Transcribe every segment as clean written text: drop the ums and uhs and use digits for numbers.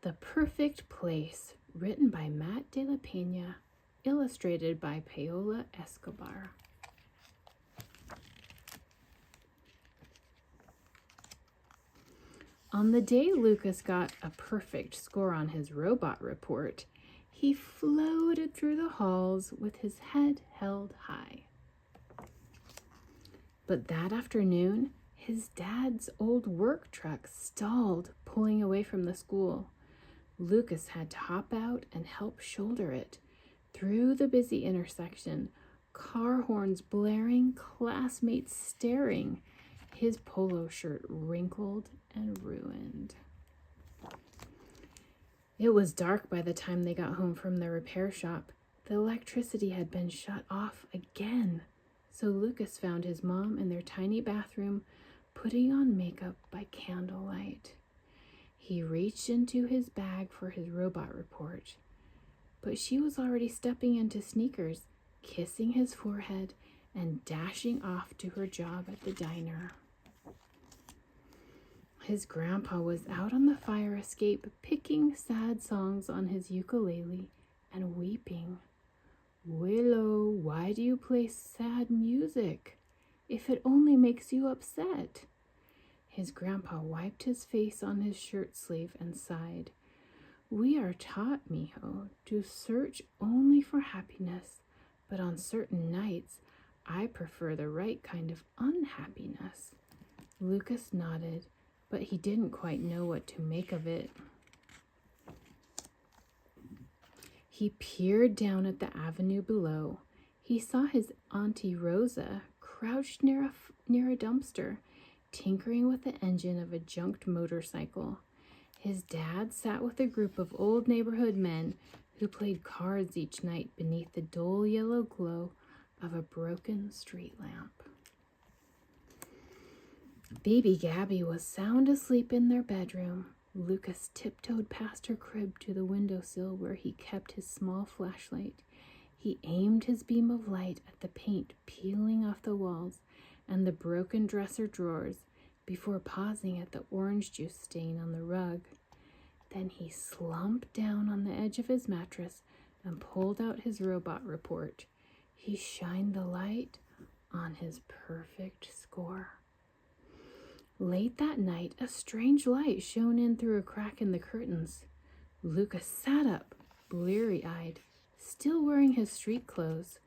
The Perfect Place, written by Matt de la Peña, illustrated by Paola Escobar. On the day Lucas got a perfect score on his robot report, he floated through the halls with his head held high. But that afternoon, his dad's old work truck stalled, pulling away from the school. Lucas had to hop out and help shoulder it. Through the busy intersection, car horns blaring, classmates staring, his polo shirt wrinkled and ruined. It was dark by the time they got home from the repair shop. The electricity had been shut off again, so Lucas found his mom in their tiny bathroom putting on makeup by candlelight. He reached into his bag for his robot report, but she was already stepping into sneakers, kissing his forehead, and dashing off to her job at the diner. His grandpa was out on the fire escape, picking sad songs on his ukulele and weeping. "Willow, why do you play sad music? If it only makes you upset." His grandpa wiped his face on his shirt sleeve and sighed. "We are taught, mijo, to search only for happiness, but on certain nights, I prefer the right kind of unhappiness." Lucas nodded, but he didn't quite know what to make of it. He peered down at the avenue below. He saw his Auntie Rosa crouched near a dumpster, tinkering with the engine of a junked motorcycle. His dad sat with a group of old neighborhood men who played cards each night beneath the dull yellow glow of a broken street lamp. Baby Gabby was sound asleep in their bedroom. Lucas tiptoed past her crib to the windowsill where he kept his small flashlight. He aimed his beam of light at the paint peeling off the walls and the broken dresser drawers before pausing at the orange juice stain on the rug. Then he slumped down on the edge of his mattress and pulled out his robot report. He shined the light on his perfect score. Late that night, a strange light shone in through a crack in the curtains. Lucas sat up, bleary-eyed, still wearing his street clothes.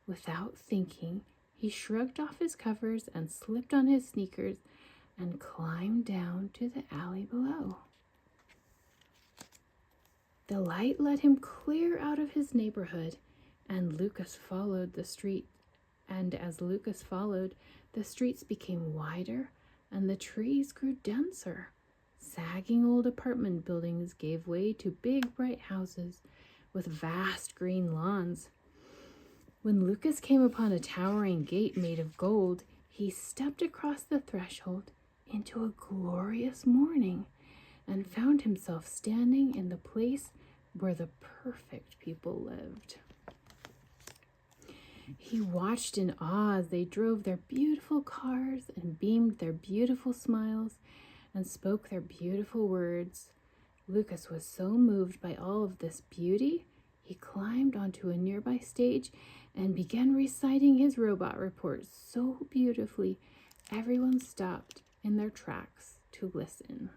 Without thinking, he shrugged off his covers and slipped on his sneakers and climbed down to the alley below. The light led him clear out of his neighborhood, and Lucas followed the street. And as Lucas followed, the streets became wider and the trees grew denser. Sagging old apartment buildings gave way to big, bright houses with vast green lawns. When Lucas came upon a towering gate made of gold, he stepped across the threshold into a glorious morning and found himself standing in the place where the perfect people lived. He watched in awe as they drove their beautiful cars and beamed their beautiful smiles and spoke their beautiful words. Lucas was so moved by all of this beauty, he climbed onto a nearby stage and began reciting his robot report so beautifully, everyone stopped in their tracks to listen.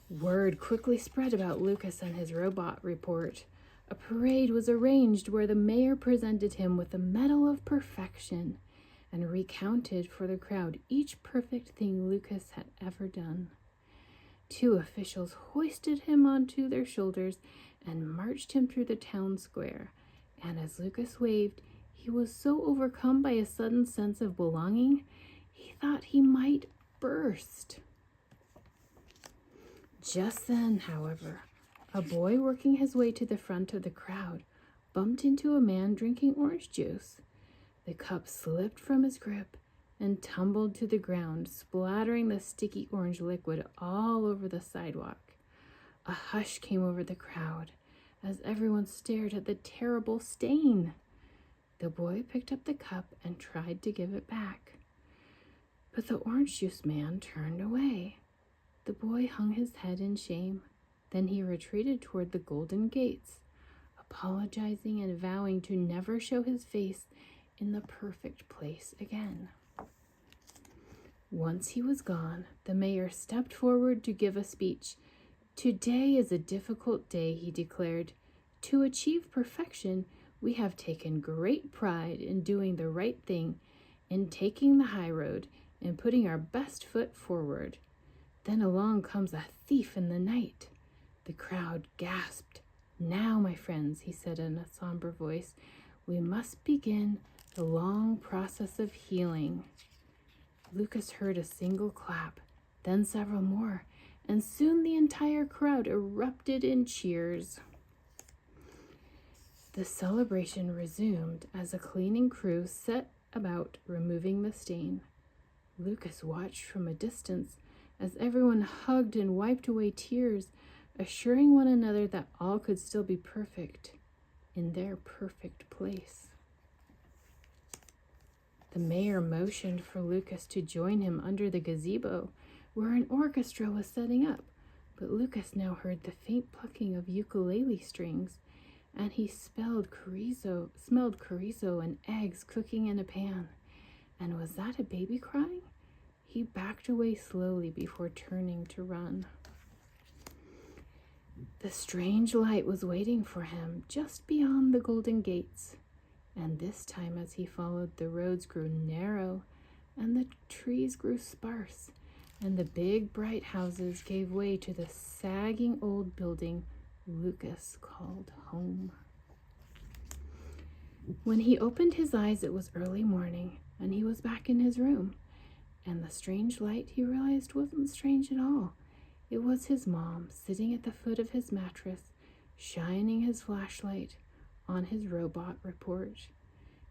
Word quickly spread about Lucas and his robot report. A parade was arranged where the mayor presented him with a medal of perfection and recounted for the crowd each perfect thing Lucas had ever done. 2 officials hoisted him onto their shoulders and marched him through the town square, and as Lucas waved, he was so overcome by a sudden sense of belonging, he thought he might burst. Just then, however, a boy working his way to the front of the crowd bumped into a man drinking orange juice. The cup slipped from his grip and tumbled to the ground, splattering the sticky orange liquid all over the sidewalk. A hush came over the crowd as everyone stared at the terrible stain. The boy picked up the cup and tried to give it back, but the orange juice man turned away. The boy boy hung his head in shame. Then he retreated toward the golden gates, apologizing and vowing to never show his face in the perfect place again. Once he was gone, the mayor stepped forward to give a speech. "Today is a difficult day," he declared. "To achieve perfection, we have taken great pride in doing the right thing, in taking the high road, and putting our best foot forward. Then along comes a thief in the night." The crowd gasped. "Now, my friends," he said in a somber voice, "we must begin the long process of healing." Lucas heard a single clap, then several more, and soon the entire crowd erupted in cheers. The celebration resumed as a cleaning crew set about removing the stain. Lucas watched from a distance as everyone hugged and wiped away tears, assuring one another that all could still be perfect in their perfect place. The mayor motioned for Lucas to join him under the gazebo, where an orchestra was setting up, but Lucas now heard the faint plucking of ukulele strings, and he smelled chorizo and eggs cooking in a pan. And was that a baby crying? He backed away slowly before turning to run. The strange light was waiting for him just beyond the golden gates. And this time, as he followed, the roads grew narrow, and the trees grew sparse, and the big, bright houses gave way to the sagging old building Lucas called home. When he opened his eyes, it was early morning, and he was back in his room. And the strange light, he realized, wasn't strange at all. It was his mom, sitting at the foot of his mattress, shining his flashlight on his robot report.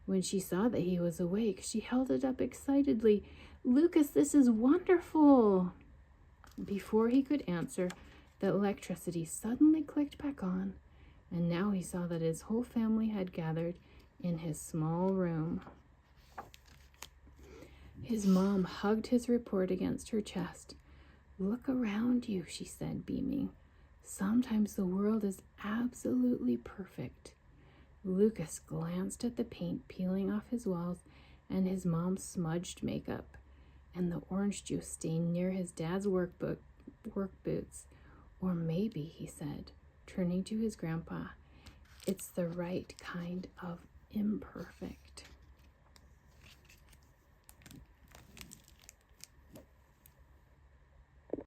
When she saw that he was awake, she held it up excitedly. "Lucas, this is wonderful!" Before he could answer, the electricity suddenly clicked back on, and now he saw that his whole family had gathered in his small room. His mom hugged his report against her chest. "Look around you," she said, beaming. "Sometimes the world is absolutely perfect." Lucas glanced at the paint peeling off his walls and his mom's smudged makeup and the orange juice stain near his dad's work boots. "Or maybe," he said, turning to his grandpa, "it's the right kind of imperfect."